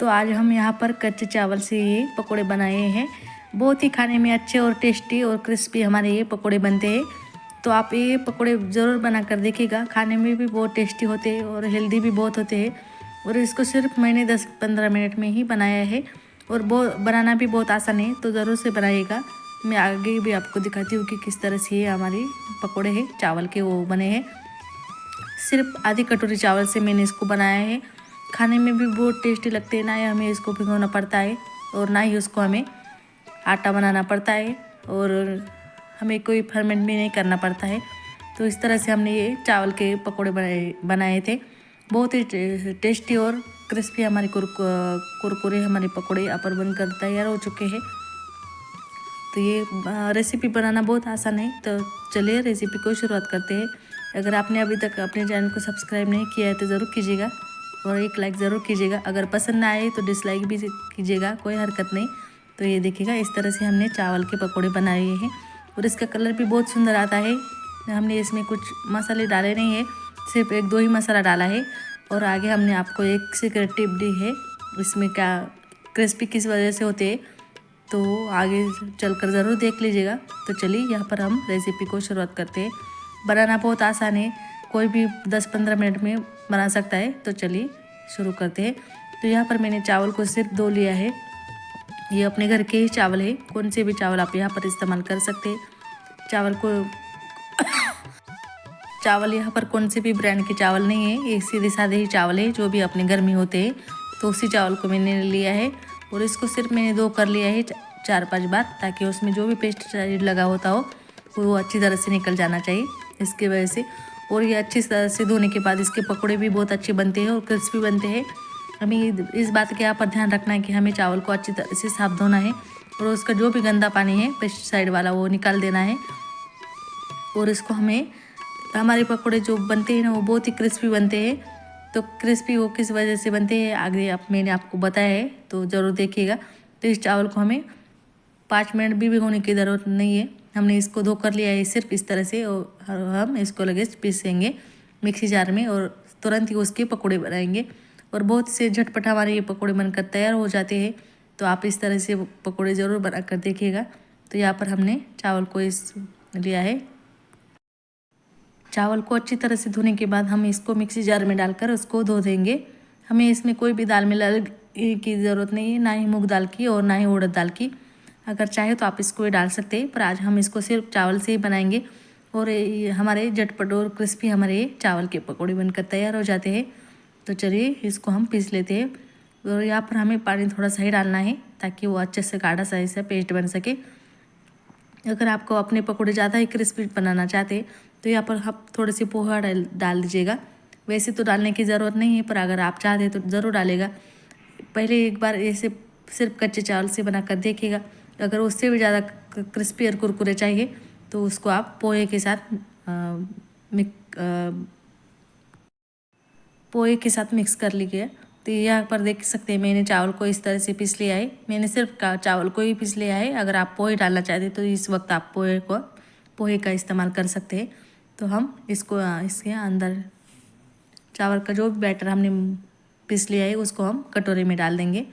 तो आज हम यहाँ पर कच्चे चावल से ये पकोड़े बनाए हैं। बहुत ही खाने में अच्छे और टेस्टी और क्रिस्पी हमारे ये पकोड़े बनते हैं। तो आप ये पकोड़े ज़रूर बना कर देखिएगा, खाने में भी बहुत टेस्टी होते हैं और हेल्दी भी बहुत होते हैं। और इसको सिर्फ मैंने 10-15 मिनट में ही बनाया है और बनाना भी बहुत आसान है, तो ज़रूर से बनाइएगा। मैं आगे भी आपको दिखाती हूँ कि किस तरह से ये हमारी पकोड़े हैं चावल के वो बने हैं। सिर्फ आधी कटोरी चावल से मैंने इसको बनाया है। खाने में भी बहुत टेस्टी लगते हैं, ना ही हमें इसको भिगोना पड़ता है और ना ही उसको हमें आटा बनाना पड़ता है और हमें कोई फर्मेंट भी नहीं करना पड़ता है। तो इस तरह से हमने ये चावल के पकोड़े बनाए थे। बहुत ही टेस्टी और क्रिस्पी हमारे कुरकुरे हमारे पकोड़े यहाँ पर बनकर तैयार हो चुके हैं। तो ये रेसिपी बनाना बहुत आसान है। तो चलिए रेसिपी को शुरुआत करते हैं। अगर आपने अभी तक अपने चैनल को सब्सक्राइब नहीं किया है तो ज़रूर कीजिएगा और एक लाइक ज़रूर कीजिएगा। अगर पसंद ना आए तो डिसलाइक भी कीजिएगा, कोई हरकत नहीं। तो ये देखिएगा, इस तरह से हमने चावल के पकोड़े बनाए हैं और इसका कलर भी बहुत सुंदर आता है। हमने इसमें कुछ मसाले डाले नहीं है, सिर्फ 1-2 ही मसाला डाला है। और आगे हमने आपको एक सीक्रेट टिप दी है, इसमें क्या क्रिस्पी किस वजह से होते हैं, तो आगे चलकर ज़रूर देख लीजिएगा। तो चलिए यहाँ पर हम रेसिपी को शुरुआत करते हैं। बनाना बहुत आसान है, कोई भी 10-15 मिनट में बना सकता है। तो चलिए शुरू करते हैं। तो यहाँ पर मैंने चावल को सिर्फ 2 लिया है। ये अपने घर के ही चावल है, कौन से भी चावल आप यहाँ पर इस्तेमाल कर सकते हैं। चावल यहाँ पर कौन से भी ब्रांड के चावल नहीं है, ये सीधे साधे ही चावल है जो भी अपने घर में होते हैं। तो उसी चावल को मैंने लिया है और इसको सिर्फ मैंने 2 कर लिया है 4-5 बार, ताकि उसमें जो भी पेस्टिसाइड लगा होता हो वो अच्छी तरह से निकल जाना चाहिए, इसकी वजह से। और ये अच्छी तरह से धोने के बाद इसके पकोड़े भी बहुत अच्छे बनते हैं और क्रिस्पी बनते हैं। हमें इस बात का यहाँ पर ध्यान रखना है कि हमें चावल को अच्छी तरह से साफ धोना है और उसका जो भी गंदा पानी है पेस्टिसाइड वाला वो निकाल देना है। और इसको हमारे पकोड़े जो बनते हैं ना वो बहुत ही क्रिस्पी बनते हैं। तो क्रिस्पी वो किस वजह से बनते हैं आगे मैंने आपको बताया है, तो ज़रूर देखिएगा। तो इस चावल को हमें 5 मिनट भी भिगोने की ज़रूरत नहीं है। हमने इसको धो कर लिया है सिर्फ इस तरह से, और हम इसको लगे पीसेंगे मिक्सी जार में और तुरंत ही उसके पकोड़े बनाएंगे। और बहुत से झटपट हमारे ये पकोड़े बनकर तैयार हो जाते हैं। तो आप इस तरह से पकोड़े ज़रूर बना कर देखिएगा। तो यहाँ पर हमने चावल को लिया है। चावल को अच्छी तरह से धोने के बाद हम इसको मिक्सी जार में डालकर उसको धो देंगे। हमें इसमें कोई भी दाल मिलाने की ज़रूरत नहीं है, ना ही मूंग दाल की और ना ही उड़द दाल की। अगर चाहे तो आप इसको भी डाल सकते हैं, पर आज हम इसको सिर्फ चावल से ही बनाएंगे। और हमारे झटपट और क्रिस्पी हमारे चावल के पकौड़े बनकर तैयार हो जाते हैं। तो चलिए इसको हम पीस लेते हैं। और यहाँ पर हमें पानी थोड़ा सा ही डालना है ताकि वो अच्छे से गाढ़ा सा ऐसा पेस्ट बन सके। अगर आपको अपने पकौड़े ज़्यादा ही क्रिस्पी बनाना चाहते हैं तो यहाँ पर आप थोड़े से पोहा डाल दीजिएगा। वैसे तो डालने की ज़रूरत नहीं है, पर अगर आप चाहते हैं तो ज़रूर डालेगा। पहले एक बार ऐसे सिर्फ कच्चे चावल से बना कर देखिएगा। अगर उससे भी ज़्यादा क्रिस्पी और कुरकुरे चाहिए तो उसको आप पोहे के साथ मिक्स कर लीजिए। तो यहाँ पर देख सकते हैं मैंने चावल को इस तरह से पीस लिया है। मैंने सिर्फ चावल को ही पीस लिया है। अगर आप पोहे डालना चाहते हैं तो इस वक्त आप पोहे का इस्तेमाल कर सकते हैं। तो हम इसको इसके अंदर चावल का जो भी बैटर हमने पीस लिया है उसको हम कटोरे में डाल देंगे।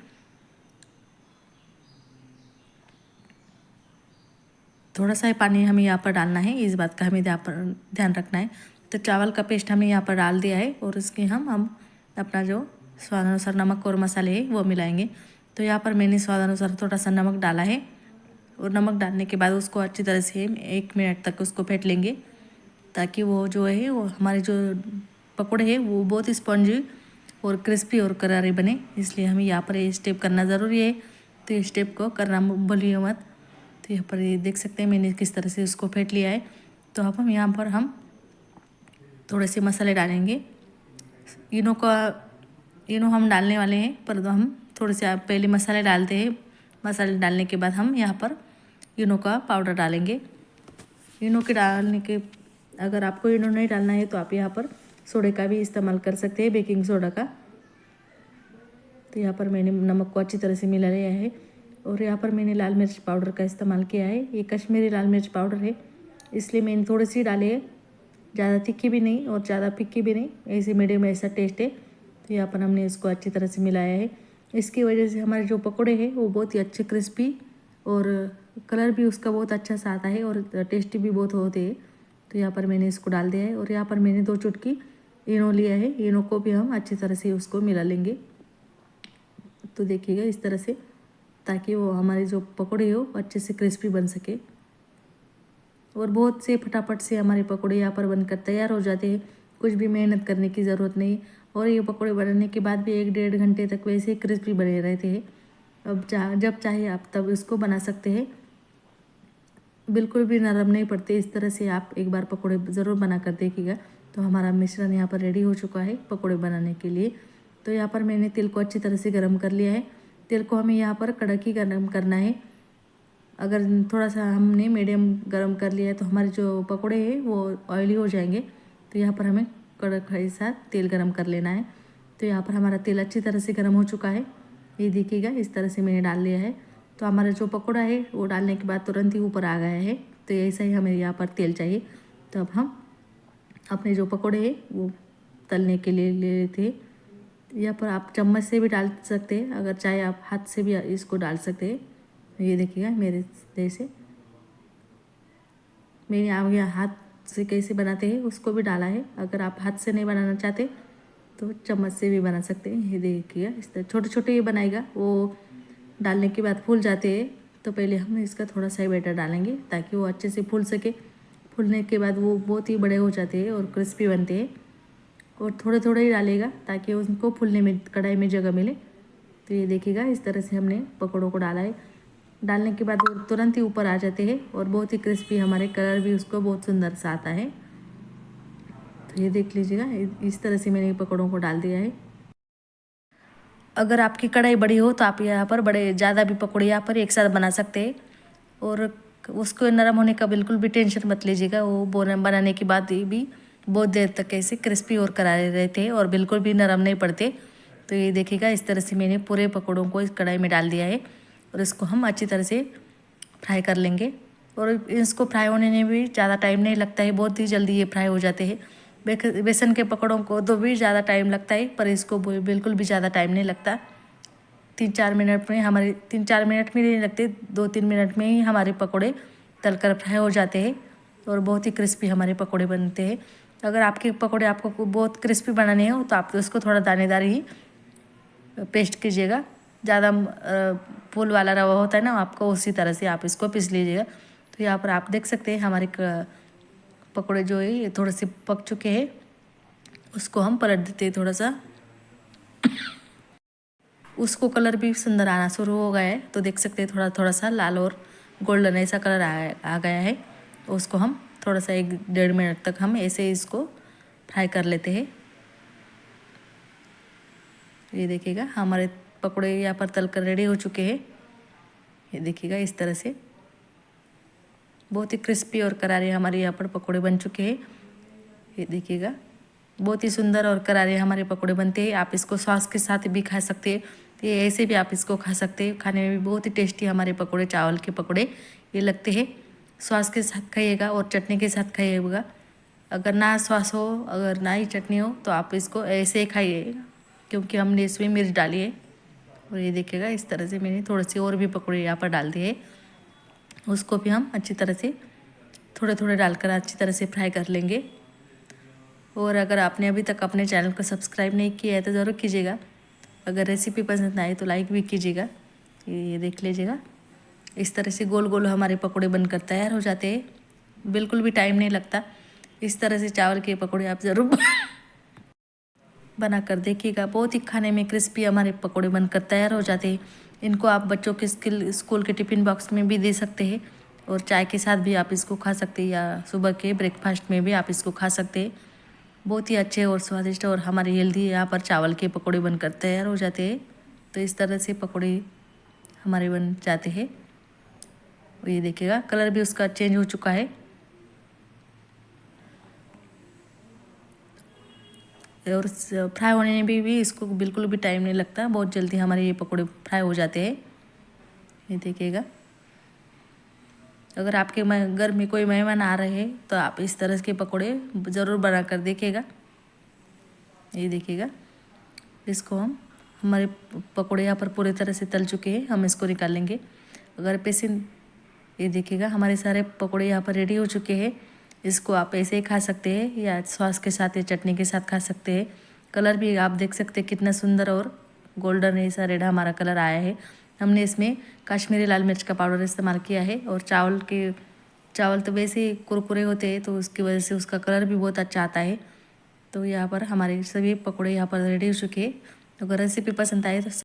थोड़ा सा ही पानी हमें यहाँ पर डालना है, इस बात का हमें ध्यान रखना है। तो चावल का पेस्ट हमने यहाँ पर डाल दिया है और इसके हम अपना जो स्वादानुसार नमक और मसाले है वो मिलाएंगे। तो यहाँ पर मैंने स्वादानुसार थोड़ा सा नमक डाला है और नमक डालने के बाद उसको अच्छी तरह से 1 मिनट तक उसको फेंट लेंगे, ताकि वो जो है वो हमारे जो पकौड़े हैं वो बहुत स्पॉन्जी और क्रिस्पी और करारे बने। इसलिए हमें यहाँ पर ये स्टेप करना ज़रूरी है। तो ये स्टेप को करना भूलिए मत। तो यहाँ पर ये देख सकते हैं मैंने किस तरह से उसको फेंट लिया है। तो अब यहाँ पर हम थोड़े से मसाले डालेंगे। इनो हम डालने वाले हैं, पर तो हम थोड़े से पहले मसाले डालते हैं। मसाले डालने के बाद हम यहाँ पर इनो का पाउडर डालेंगे। अगर आपको इनो नहीं डालना है तो आप यहाँ पर सोडे का भी इस्तेमाल कर सकते हैं, बेकिंग सोडा का। तो यहाँ पर मैंने नमक को अच्छी तरह से मिला लिया है और यहाँ पर मैंने लाल मिर्च पाउडर का इस्तेमाल किया है। ये कश्मीरी लाल मिर्च पाउडर है, इसलिए मैंने थोड़ी सी डाली है। ज़्यादा तीखी भी नहीं और ज़्यादा फिक्की भी नहीं, ऐसे मीडियम ऐसा टेस्ट है। तो यहाँ पर हमने इसको अच्छी तरह से मिलाया है इसकी वजह से हमारे जो पकोड़े हैं वो बहुत ही अच्छे क्रिस्पी और कलर भी उसका बहुत अच्छा सा आता है और टेस्टी भी बहुत होते हैं। तो यहाँ पर मैंने इसको डाल दिया है और यहाँ पर मैंने 2 चुटकी इनो लिया है। इनो को भी हम अच्छी तरह से उसको मिला लेंगे। तो देखिएगा इस तरह से, ताकि वो हमारे जो पकोड़े हो अच्छे से क्रिस्पी बन सके। और बहुत से फटाफट से हमारे पकोड़े यहाँ पर बनकर तैयार हो जाते हैं, कुछ भी मेहनत करने की ज़रूरत नहीं। और ये पकोड़े बनाने के बाद भी 1-1.5 घंटे तक वैसे ही क्रिस्पी बने रहते हैं। अब जब चाहे आप तब इसको बना सकते हैं, बिल्कुल भी नरम नहीं पड़ते। इस तरह से आप एक बार पकोड़े ज़रूर बना कर देखिएगा। तो हमारा मिश्रण यहाँ पर रेडी हो चुका है पकोड़े बनाने के लिए। तो यहाँ पर मैंने तेल को अच्छी तरह से गर्म कर लिया है। तेल को हमें यहाँ पर कड़क ही गर्म करना है। अगर थोड़ा सा हमने मीडियम गर्म कर लिया है तो हमारे जो पकोड़े हैं वो ऑयली हो जाएंगे। तो यहाँ पर हमें कड़क के साथ तेल गर्म कर लेना है। तो यहाँ पर हमारा तेल अच्छी तरह से गर्म हो चुका है, ये देखिएगा इस तरह से मैंने डाल लिया है। तो हमारा जो पकोड़ा है वो डालने के बाद तुरंत ही ऊपर आ गया है। तो ऐसा ही हमें यहाँ पर तेल चाहिए। तो अब हम अपने जो पकोड़े हैं वो तलने के लिए ले लेते हैं। यहाँ पर आप चम्मच से भी डाल सकते हैं, अगर चाहे आप हाथ से भी इसको डाल सकते हैं। ये देखिएगा मेरे जैसे मैंने आगे हाथ से कैसे बनाते हैं उसको भी डाला है। अगर आप हाथ से नहीं बनाना चाहते तो चम्मच से भी बना सकते हैं। ये देखिएगा इस तरह छोटे छोटे ये बनाएगा, वो डालने के बाद फूल जाते हैं। तो पहले हम इसका थोड़ा सा बैटर डालेंगे ताकि वो अच्छे से फूल सके। फूलने के बाद वो बहुत ही बड़े हो जाते हैं और क्रिस्पी बनते हैं। और थोड़े थोड़े ही डालेगा ताकि उनको फूलने में कढ़ाई में जगह मिले। तो ये देखिएगा इस तरह से हमने पकौड़ों को डाला है। डालने के बाद वो तुरंत ही ऊपर आ जाते हैं और बहुत ही क्रिस्पी, हमारे कलर भी उसको बहुत सुंदर सा आता है। तो ये देख लीजिएगा इस तरह से मैंने पकौड़ों को डाल दिया है। अगर आपकी कढ़ाई बड़ी हो तो आप यहाँ पर बड़े ज़्यादा भी पकौड़े यहाँ पर एक साथ बना सकते हैं। और उसको नरम होने का बिल्कुल भी टेंशन मत लीजिएगा। वो बनाने के बाद भी बहुत देर तक ऐसे क्रिस्पी और करारे रहते हैं और बिल्कुल भी नरम नहीं पड़ते। तो ये देखिएगा इस तरह से मैंने पूरे पकौड़ों को इस कढ़ाई में डाल दिया है और इसको हम अच्छी तरह से फ्राई कर लेंगे। और इसको फ्राई होने में भी ज़्यादा टाइम नहीं लगता है, बहुत ही जल्दी ये फ्राई हो जाते हैं। बेसन के पकौड़ों को तो भी ज़्यादा टाइम लगता है, पर इसको बिल्कुल भी ज़्यादा टाइम नहीं लगता। 3-4 मिनट में हमारे 3-4 मिनट में नहीं लगते, 2-3 मिनट में ही हमारे पकौड़े तलकर फ्राई हो जाते हैं और बहुत ही क्रिस्पी हमारे पकौड़े बनते हैं। अगर आपके पकौड़े आपको बहुत क्रिस्पी बनाने हो तो आप उसको थोड़ा दानेदार ही पेस्ट कीजिएगा। ज़्यादा फूल वाला रवा होता है ना आपको, उसी तरह से आप इसको पीस लीजिएगा। तो यहाँ पर आप देख सकते हैं हमारे पकौड़े जो है ये थोड़े से पक चुके हैं। उसको हम पलट देते हैं थोड़ा सा, उसको कलर भी सुंदर आना शुरू हो गया है। तो देख सकते हैं थोड़ा थोड़ा सा लाल और गोल्डन ऐसा कलर आ गया है। तो उसको हम थोड़ा सा 1-1.5 मिनट तक हम ऐसे इसको फ्राई कर लेते हैं। ये देखिएगा हमारे पकौड़े यहाँ पर तलकर रेडी हो चुके हैं। ये देखिएगा इस तरह से बहुत ही क्रिस्पी और करारे हमारे यहाँ पर पकौड़े बन चुके हैं। ये देखिएगा बहुत ही सुंदर और करारे हमारे पकौड़े बनते हैं। आप इसको सॉस के साथ भी खा सकते हैं, तो ये ऐसे भी आप इसको खा सकते हैं। खाने में भी बहुत ही टेस्टी हमारे पकौड़े, चावल के पकौड़े ये लगते हैं। सॉस के साथ खाइएगा और चटनी के साथ खाइएगा। अगर ना सॉस हो, अगर ना ही चटनी हो तो आप इसको ऐसे ही खाइएगा, क्योंकि हमने इसमें मिर्च डाली है। और ये देखिएगा इस तरह से मैंने थोड़े से और भी पकौड़े यहाँ पर डाल दिए, उसको भी हम अच्छी तरह से थोड़े थोड़े डालकर अच्छी तरह से फ्राई कर लेंगे। और अगर आपने अभी तक अपने चैनल को सब्सक्राइब नहीं किया है तो ज़रूर कीजिएगा। अगर रेसिपी पसंद आए तो लाइक भी कीजिएगा। ये देख लीजिएगा इस तरह से गोल गोल हमारे पकौड़े बनकर तैयार हो जाते हैं, बिल्कुल भी टाइम नहीं लगता। इस तरह से चावल के पकौड़े आप ज़रूर बना कर देखिएगा। बहुत ही खाने में क्रिस्पी हमारे पकौड़े बनकर तैयार हो जाते हैं। इनको आप बच्चों के स्कूल के टिफ़िन बॉक्स में भी दे सकते हैं और चाय के साथ भी आप इसको खा सकते हैं, या सुबह के ब्रेकफास्ट में भी आप इसको खा सकते हैं। बहुत ही अच्छे और स्वादिष्ट और हमारे हेल्दी यहाँ पर चावल के पकौड़े बनकर तैयार हो जाते हैं। तो इस तरह से पकौड़े हमारे बन जाते हैं। ये देखिएगा कलर भी उसका चेंज हो चुका है। और फ्राई होने में भी इसको बिल्कुल भी टाइम नहीं लगता, बहुत जल्दी हमारे ये पकौड़े फ्राई हो जाते हैं। ये देखिएगा अगर आपके घर में कोई मेहमान आ रहे हैं तो आप इस तरह के पकौड़े ज़रूर बना कर देखिएगा। ये देखिएगा इसको हम हमारे पकोड़े यहाँ पर पूरी तरह से तल चुके हैं, हम इसको निकाल लेंगे। अगर पेशेंट ये देखिएगा हमारे सारे पकोड़े यहाँ पर रेडी हो चुके हैं। इसको आप ऐसे ही खा सकते हैं या सॉस के साथ या चटनी के साथ खा सकते हैं। कलर भी आप देख सकते हैं कितना सुंदर और गोल्डन ऐसा रेड हमारा कलर आया है। हमने इसमें कश्मीरी लाल मिर्च का पाउडर इस्तेमाल किया है और चावल तो वैसे ही कुरकुरे होते हैं तो उसकी वजह से उसका कलर भी बहुत अच्छा आता है। तो यहाँ पर हमारे सभी पकोड़े यहाँ पर रेडी हो चुके हैं। तो अगर रेसिपी पसंद आए तो